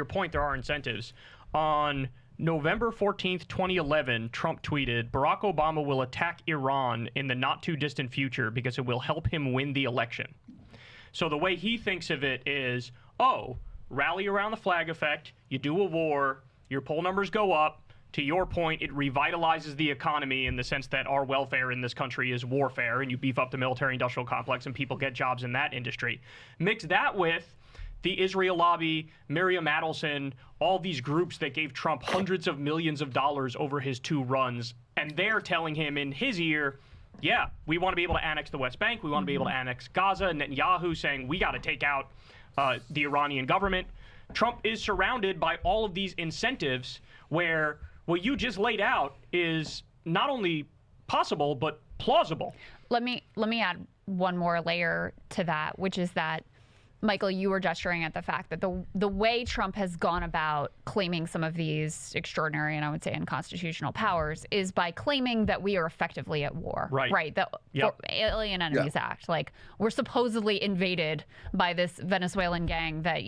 your point, there are incentives. On November 14th, 2011, Trump tweeted, Barack Obama will attack Iran in the not too distant future because it will help him win the election. So the way he thinks of it is, oh, rally around the flag effect, you do a war, your poll numbers go up. To your point, it revitalizes the economy in the sense that our welfare in this country is warfare, and you beef up the military-industrial complex and people get jobs in that industry. Mix that with the Israel lobby, Miriam Adelson, all these groups that gave Trump hundreds of millions of dollars over his 2 runs, and they're telling him in his ear, yeah, we want to be able to annex the West Bank, we want to be able to annex Gaza, and Netanyahu saying we got to take out the Iranian government. Trump is surrounded by all of these incentives where what you just laid out is not only possible, but plausible. Let me add one more layer to that, which is that, Michael, you were gesturing at the fact that the way Trump has gone about claiming some of these extraordinary and I would say unconstitutional powers is by claiming that we are effectively at war. Right. The Alien Enemies Act. Like, we're supposedly invaded by this Venezuelan gang that,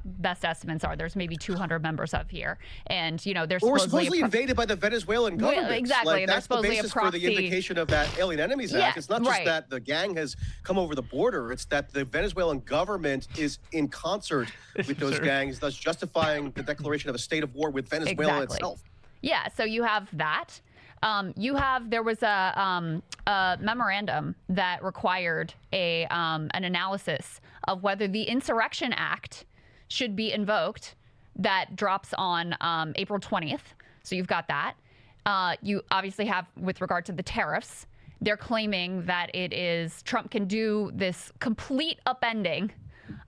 best estimates are there's maybe 200 members of here. And, they're supposedly invaded by the Venezuelan government. Exactly. Like, that's the basis for the invocation of that Alien Enemies Act. It's not just that the gang has come over the border. It's that the Venezuelan government is in concert with those gangs, thus justifying the declaration of a state of war with Venezuela itself. Yeah, so you have that. There was a memorandum that required an analysis of whether the Insurrection Act should be invoked. That drops on April 20th. So you've got that. You obviously have, with regard to the tariffs, they're claiming that Trump can do this complete upending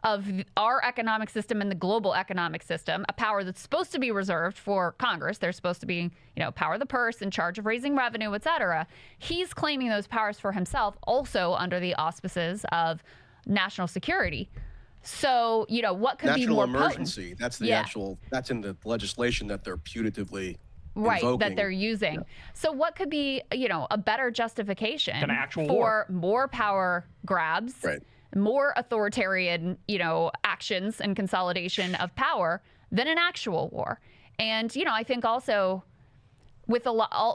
of our economic system and the global economic system, a power that's supposed to be reserved for Congress. They're supposed to be, power of the purse, in charge of raising revenue, et cetera. He's claiming those powers for himself, also under the auspices of national security. So, what could be more emergency? Potent? That's the that's in the legislation that they're putatively invoking. That they're using. Yeah. So what could be, a better justification for war. More power grabs, more authoritarian, actions and consolidation of power than an actual war? And, I think also with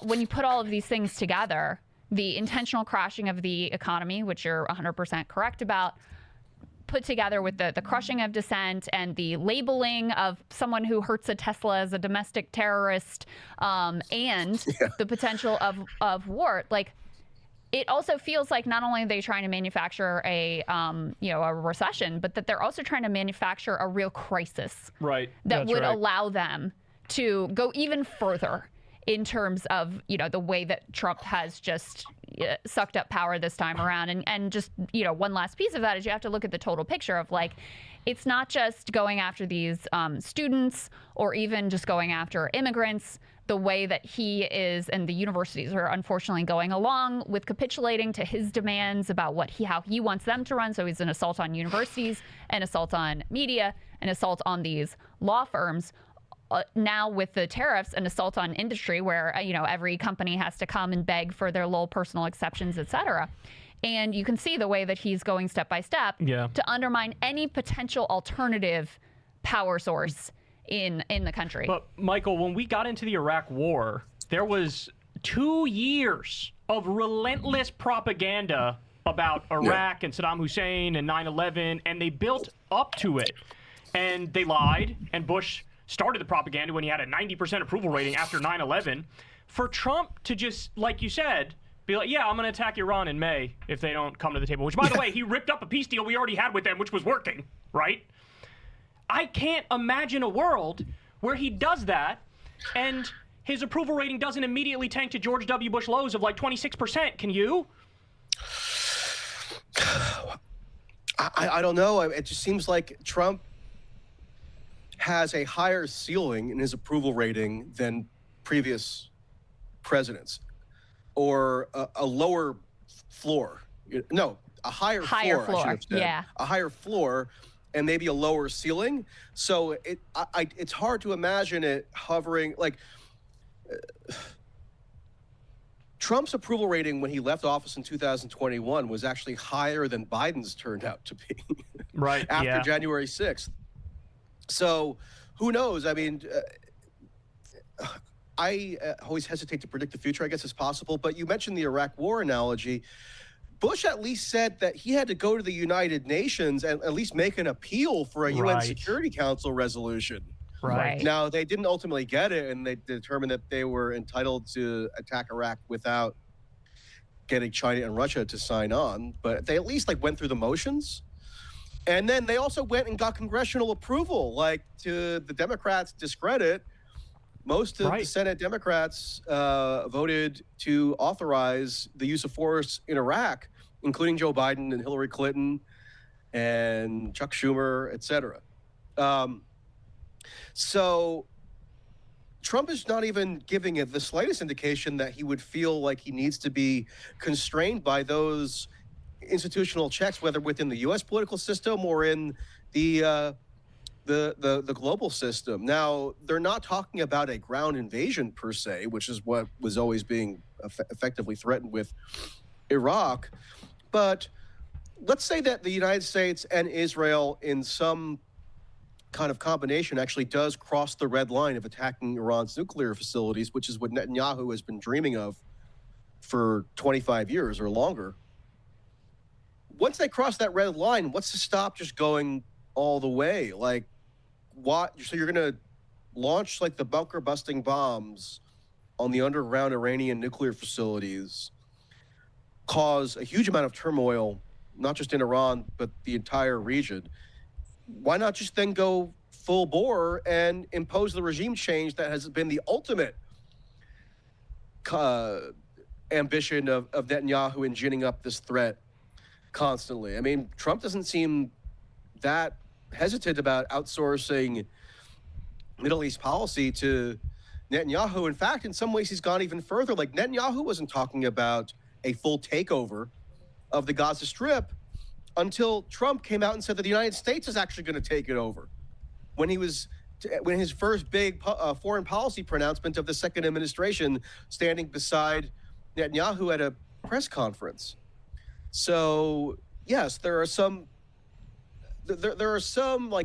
when you put all of these things together, the intentional crashing of the economy, which you're 100% correct about, put together with the crushing of dissent and the labeling of someone who hurts a Tesla as a domestic terrorist, and the potential of war, like, it also feels like not only are they trying to manufacture a recession, but that they're also trying to manufacture a real crisis that would allow them to go even further in terms of, the way that Trump has just sucked up power this time around. And just, one last piece of that is you have to look at the total picture of, like, it's not just going after these students or even just going after immigrants. The way that he is and the universities are unfortunately going along with capitulating to his demands about how he wants them to run. So he's an assault on universities, an assault on media, an assault on these law firms. Now with the tariffs, an assault on industry where, every company has to come and beg for their little personal exceptions, et cetera. And you can see the way that he's going step by step to undermine any potential alternative power source in the country. But Michael, when we got into the Iraq war, there was 2 years of relentless propaganda about Iraq and Saddam Hussein and 9/11, and they built up to it. And they lied, and Bush started the propaganda when he had a 90% approval rating after 9/11. For Trump to just, like you said, be like, yeah, I'm going to attack Iran in May if they don't come to the table, which, by the way, he ripped up a peace deal we already had with them, which was working, right? I can't imagine a world where he does that and his approval rating doesn't immediately tank to George W. Bush lows of like 26%. Can you? I don't know. It just seems like Trump has a higher ceiling in his approval rating than previous presidents, or a lower floor. No, a higher floor. I should have said. A higher floor and maybe a lower ceiling. So it's hard to imagine it hovering like Trump's approval rating when he left office in 2021 was actually higher than Biden's turned out to be. Right. After January 6th. So who knows? I mean, I always hesitate to predict the future. I guess it's possible. But you mentioned the Iraq War analogy. Bush at least said that he had to go to the United Nations and at least make an appeal for a UN Security Council resolution. Right. Now, they didn't ultimately get it, and they determined that they were entitled to attack Iraq without getting China and Russia to sign on. But they at least went through the motions. And then they also went and got congressional approval. To the Democrats' discredit, most of the Senate Democrats voted to authorize the use of force in Iraq, including Joe Biden and Hillary Clinton and Chuck Schumer, et cetera. So Trump is not even giving it the slightest indication that he would feel like he needs to be constrained by those institutional checks, whether within the U.S. political system or in the global system. Now, they're not talking about a ground invasion per se, which is what was always being effectively threatened with Iraq. But let's say that the United States and Israel, in some kind of combination, actually does cross the red line of attacking Iran's nuclear facilities, which is what Netanyahu has been dreaming of for 25 years or longer. Once they cross that red line, what's to stop just going all the way? What? So you're going to launch the bunker busting bombs on the underground Iranian nuclear facilities, cause a huge amount of turmoil, not just in Iran, but the entire region. Why not just then go full bore and impose the regime change that has been the ultimate ambition of Netanyahu in ginning up this threat constantly? I mean, Trump doesn't seem that hesitant about outsourcing Middle East policy to Netanyahu. In fact, in some ways, he's gone even further. Netanyahu wasn't talking about a full takeover of the Gaza Strip until Trump came out and said that the United States is actually going to take it over. When his first big foreign policy pronouncement of the second administration, standing beside Netanyahu at a press conference. So yes, there are some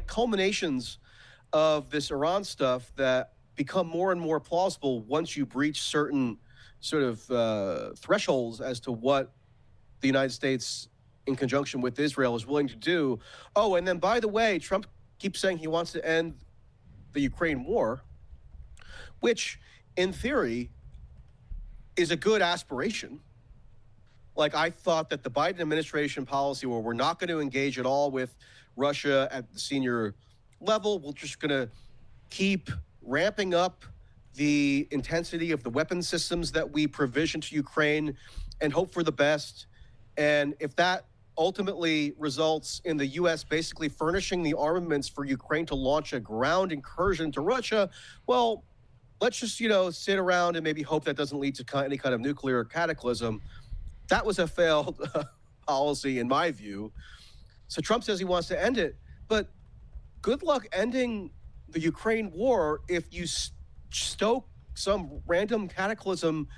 culminations of this Iran stuff that become more and more plausible once you breach certain sort of thresholds as to what the United States, in conjunction with Israel, is willing to do. Oh, and then, by the way, Trump keeps saying he wants to end the Ukraine war, which, in theory, is a good aspiration. I thought that the Biden administration policy, where we're not going to engage at all with Russia at the senior level, we're just going to keep ramping up the intensity of the weapon systems that we provision to Ukraine and hope for the best. And if that ultimately results in the U.S. basically furnishing the armaments for Ukraine to launch a ground incursion to Russia, well, let's just, sit around and maybe hope that doesn't lead to any kind of nuclear cataclysm. That was a failed policy, in my view. So Trump says he wants to end it, but good luck ending the Ukraine war if you stoke some random cataclysm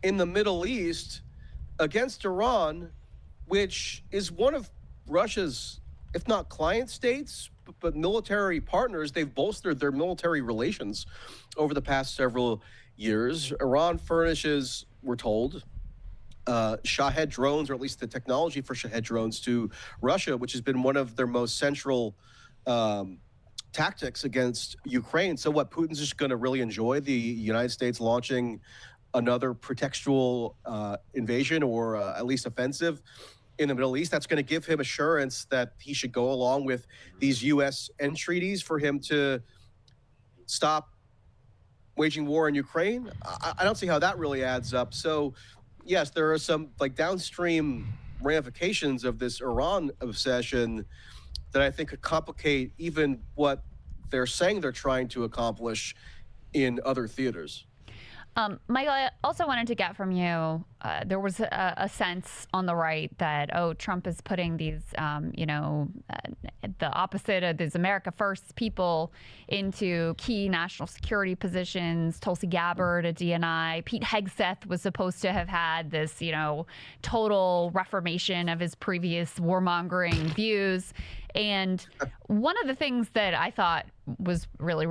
in the Middle East against Iran, which is one of Russia's, if not client states, but military partners. They've bolstered their military relations over the past several years. Iran furnishes, we're told, Shahed drones, or at least the technology for Shahed drones, to Russia, which has been one of their most central tactics against Ukraine. So what, Putin's just going to really enjoy the United States launching another pretextual invasion, or at least offensive, in the Middle East? That's going to give him assurance that he should go along with these U.S. entreaties for him to stop waging war in Ukraine? I don't see how that really adds up. So yes, there are some downstream ramifications of this Iran obsession that I think could complicate even what they're saying they're trying to accomplish in other theaters. Michael, I also wanted to get from you, there was a sense on the right that, Trump is putting these, the opposite of these America First people into key national security positions. Tulsi Gabbard at DNI. Pete Hegseth was supposed to have had this, total reformation of his previous warmongering views. And one of the things that I thought was really